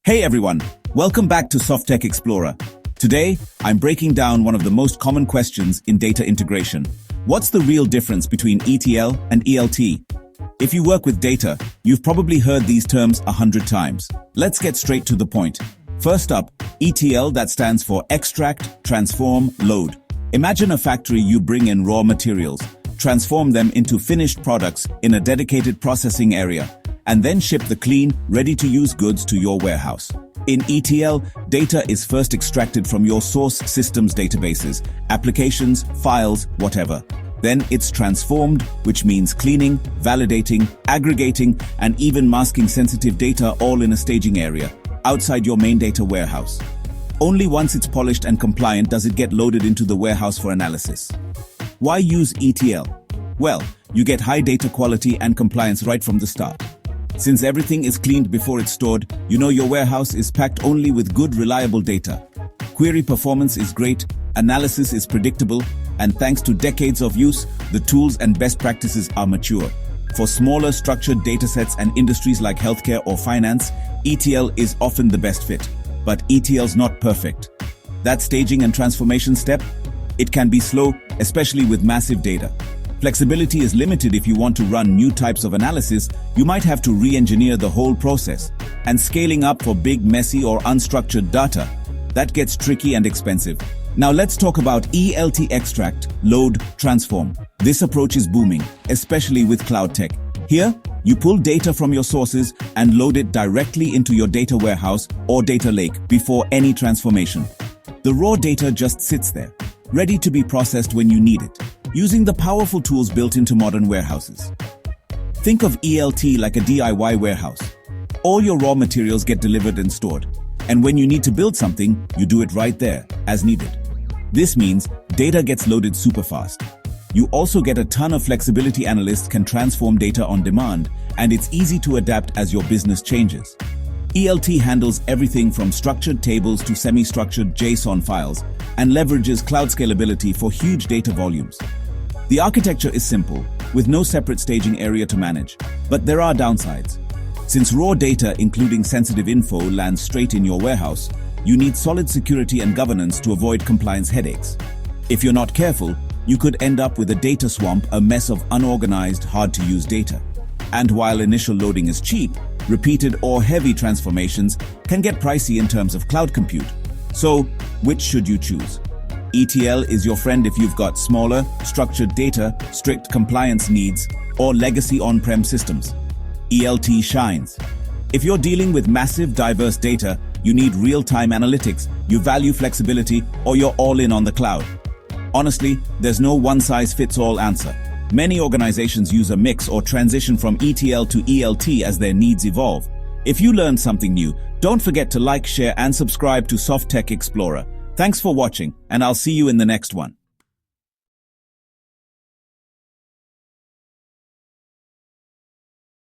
Hey everyone, welcome back to SoftTech Explorer. Today, I'm breaking down one of the most common questions in data integration. What's the real difference between ETL and ELT? If you work with data, you've probably heard these terms 100 times. Let's get straight to the point. First up, ETL, that stands for extract, transform, load. Imagine a factory. You bring in raw materials, transform them into finished products in a dedicated processing area, and then ship the clean, ready-to-use goods to your warehouse. In ETL, data is first extracted from your source system's databases, applications, files, whatever. Then it's transformed, which means cleaning, validating, aggregating, and even masking sensitive data all in a staging area, outside your main data warehouse. Only once it's polished and compliant does it get loaded into the warehouse for analysis. Why use ETL? Well, you get high data quality and compliance right from the start. Since everything is cleaned before it's stored, you know your warehouse is packed only with good, reliable data. Query performance is great, analysis is predictable, and thanks to decades of use, the tools and best practices are mature. For smaller, structured datasets and industries like healthcare or finance, ETL is often the best fit. But ETL's not perfect. That staging and transformation step, it can be slow, especially with massive data. Flexibility is limited. If you want to run new types of analysis, you might have to re-engineer the whole process. And scaling up for big, messy or unstructured data, that gets tricky and expensive. Now let's talk about ELT, extract, load, transform. This approach is booming, especially with cloud tech. Here, you pull data from your sources and load it directly into your data warehouse or data lake before any transformation. The raw data just sits there, ready to be processed when you need it, using the powerful tools built into modern warehouses. Think of ELT like a DIY warehouse. All your raw materials get delivered and stored. And when you need to build something, you do it right there, as needed. This means data gets loaded super fast. You also get a ton of flexibility. Analysts can transform data on demand, and it's easy to adapt as your business changes. ELT handles everything from structured tables to semi-structured JSON files and leverages cloud scalability for huge data volumes. The architecture is simple, with no separate staging area to manage, but there are downsides. Since raw data, including sensitive info, lands straight in your warehouse, you need solid security and governance to avoid compliance headaches. If you're not careful, you could end up with a data swamp, a mess of unorganized, hard-to-use data. And while initial loading is cheap, repeated or heavy transformations can get pricey in terms of cloud compute. So, which should you choose? ETL is your friend if you've got smaller, structured data, strict compliance needs, or legacy on-prem systems. ELT shines if you're dealing with massive, diverse data, you need real-time analytics, you value flexibility, or you're all in on the cloud. Honestly, there's no one-size-fits-all answer. Many organizations use a mix or transition from ETL to ELT as their needs evolve. If you learned something new, don't forget to like, share, and subscribe to SoftTech Explorer. Thanks for watching, and I'll see you in the next one.